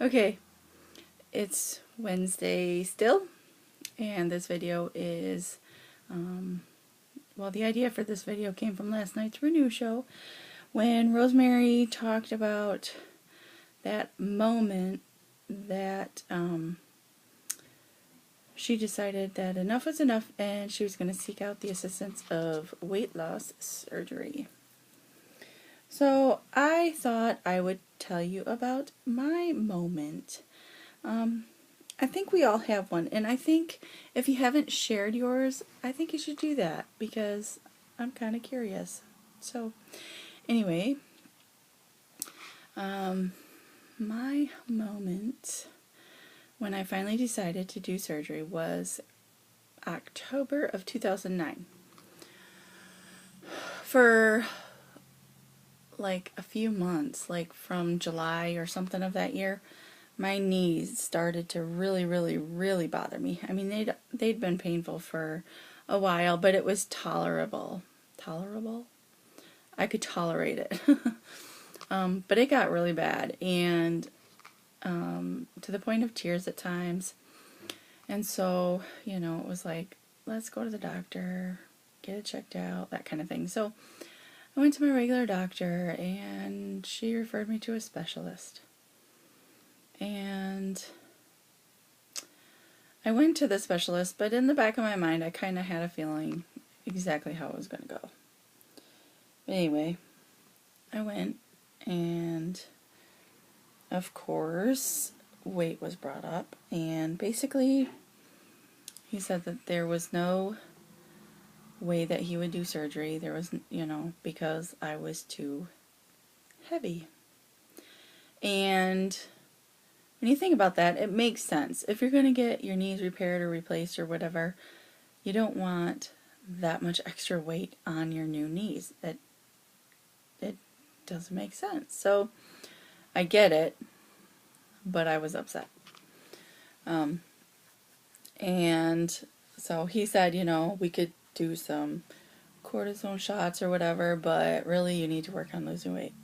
Okay, it's Wednesday still, and this video is, well, the idea for this video came from last night's Renew show when Rosemary talked about that moment that she decided that enough was enough and she was going to seek out the assistance of weight loss surgery. So I thought I would tell you about my moment. I think we all have one, and I think if you haven't shared yours, I think you should do that because I'm kind of curious. So anyway, my moment when I finally decided to do surgery was October of 2009. For like a few months, like from July or something of that year, my knees started to really bother me. I mean, they'd been painful for a while, but it was tolerable. Tolerable? I could tolerate it. But it got really bad, and to the point of tears at times. And so, you know, it was like, let's go to the doctor, get it checked out, that kind of thing. So I went to my regular doctor, and she referred me to a specialist. And I went to the specialist, but in the back of my mind, I kind of had a feeling exactly how it was going to go. But anyway, I went, and of course, weight was brought up, and basically, he said that there was no way that he would do surgery. There was, you know, because I was too heavy. And when you think about that, it makes sense. If you're going to get your knees repaired or replaced or whatever, you don't want that much extra weight on your new knees. It doesn't make sense. So I get it, but I was upset. And so he said, you know, we could do some cortisone shots or whatever, but really you need to work on losing weight.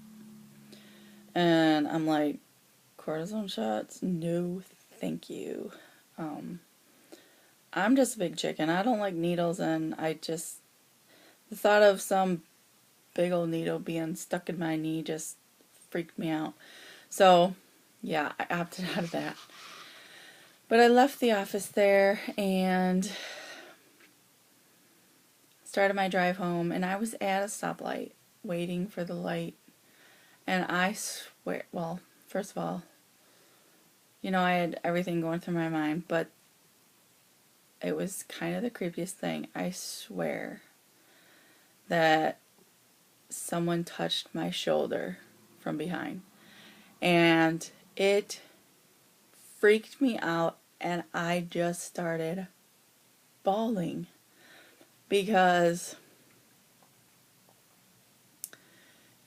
And I'm like, cortisone shots? No, thank you. I'm just a big chicken. I don't like needles, and the thought of some big old needle being stuck in my knee just freaked me out. So, yeah, I opted out of that. But I left the office there and started my drive home, and I was at a stoplight waiting for the light. And I swear, well, first of all, you know, I had everything going through my mind, but it was kind of the creepiest thing. I swear that someone touched my shoulder from behind, and it freaked me out, and I just started bawling because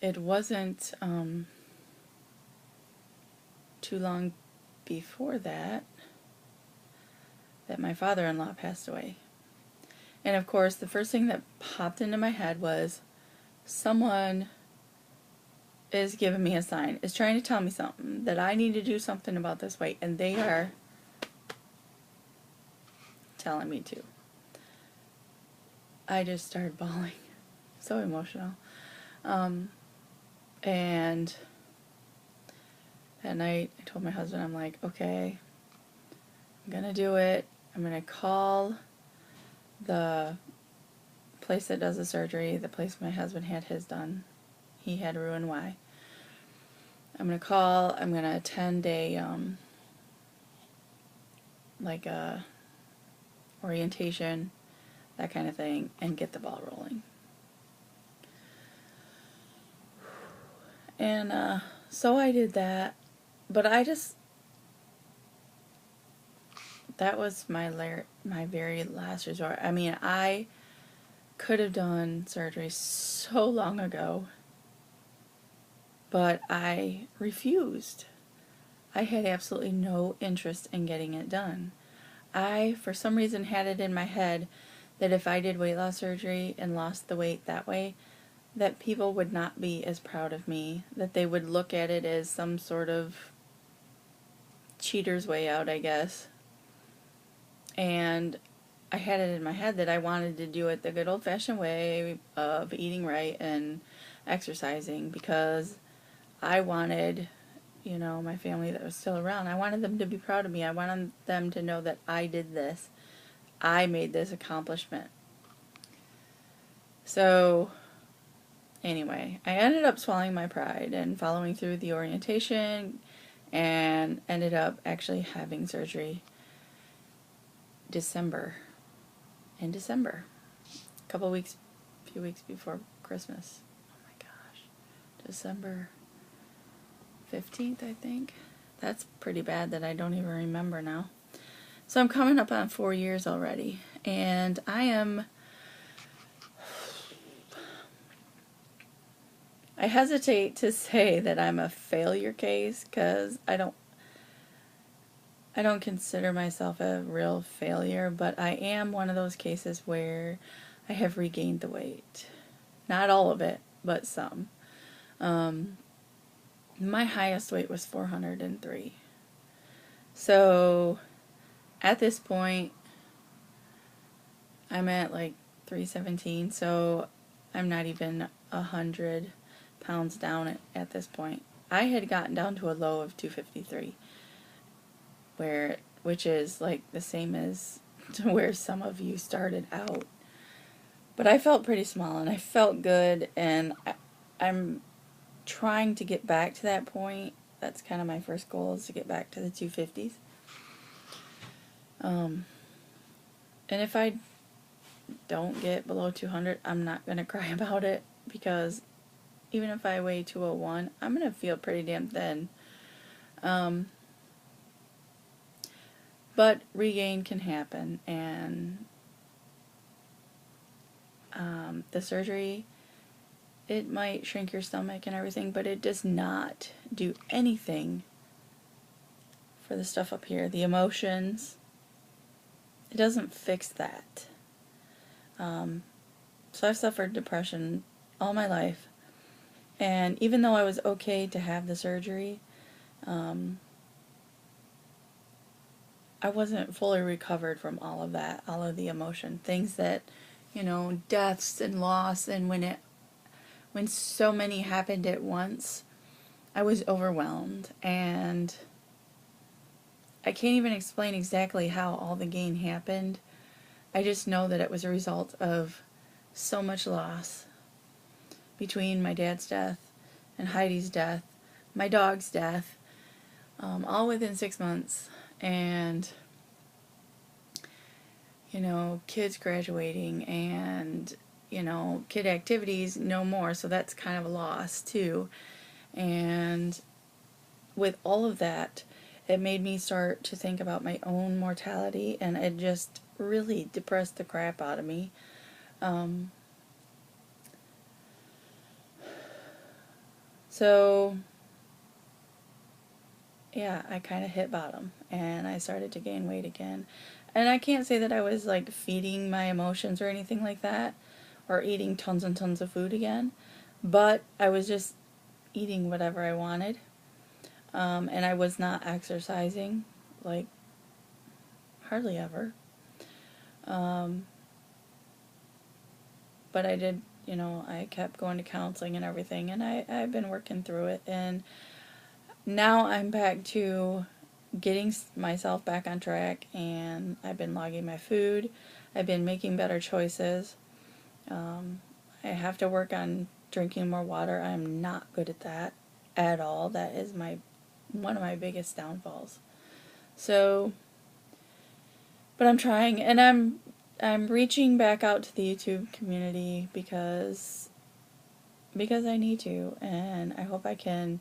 it wasn't too long before that my father-in-law passed away. And of course, the first thing that popped into my head was someone is giving me a sign, is trying to tell me something, that I need to do something about this weight, and they are telling me to. I just started bawling. So emotional. And that night I told my husband, I'm like, okay, I'm gonna do it. I'm gonna call the place that does the surgery, the place my husband had his done. He had Roux-en-Y. I'm gonna call. I'm gonna attend a like a orientation, that kind of thing, and get the ball rolling. And so I did that, but that was my very last resort. I mean, I could have done surgery so long ago, but I refused. I had absolutely no interest in getting it done. I, for some reason, had it in my head that if I did weight loss surgery and lost the weight that way, that people would not be as proud of me, that they would look at it as some sort of cheater's way out, I guess. And I had it in my head that I wanted to do it the good old-fashioned way of eating right and exercising, because I wanted, you know, my family that was still around, I wanted them to be proud of me. I wanted them to know that I did this. I made this accomplishment. So, anyway, I ended up swallowing my pride and following through the orientation, and ended up actually having surgery in December, a few weeks before Christmas. Oh my gosh, December 15th, I think. That's pretty bad that I don't even remember now. So I'm coming up on 4 years already, and I hesitate to say that I'm a failure case, because I don't consider myself a real failure, but I am one of those cases where I have regained the weight. Not all of it, but some. My highest weight was 403. So at this point, I'm at like 317, so I'm not even 100 pounds down at this point. I had gotten down to a low of 253, which is like the same as to where some of you started out. But I felt pretty small, and I felt good, and I'm trying to get back to that point. That's kind of my first goal, is to get back to the 250s. And if I don't get below 200, I'm not going to cry about it, because even if I weigh 201, I'm going to feel pretty damn thin. But regain can happen, and the surgery, it might shrink your stomach and everything, but it does not do anything for the stuff up here, the emotions. It doesn't fix that. So I've suffered depression all my life, and even though I was okay to have the surgery, I wasn't fully recovered from all of that, all of the emotion, things that, you know, deaths and loss, and when so many happened at once, I was overwhelmed, and I can't even explain exactly how all the gain happened. I just know that it was a result of so much loss, between my dad's death and Heidi's death, my dog's death, all within 6 months, and, you know, kids graduating, and, you know, kid activities no more, so that's kind of a loss too. And with all of that, it made me start to think about my own mortality, and it just really depressed the crap out of me. So yeah, I kind of hit bottom, and I started to gain weight again. And I can't say that I was like feeding my emotions or anything like that, or eating tons and tons of food again, but I was just eating whatever I wanted. And I was not exercising, like, hardly ever. But I did, you know, I kept going to counseling and everything, and I've been working through it, and now I'm back to getting myself back on track, and I've been logging my food. I've been making better choices. I have to work on drinking more water. I'm not good at that at all. That is one of my biggest downfalls. So, but I'm trying, and I'm reaching back out to the YouTube community because I need to, and I hope I can,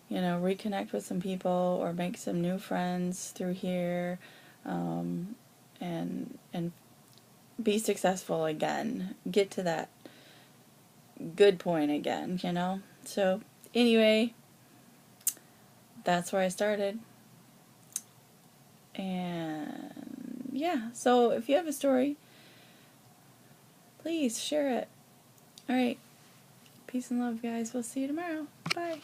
you know, reconnect with some people or make some new friends through here, and be successful again. Get to that good point again, you know? So, anyway, that's where I started. And yeah, so if you have a story, please share it. Alright, peace and love, guys. We'll see you tomorrow. Bye.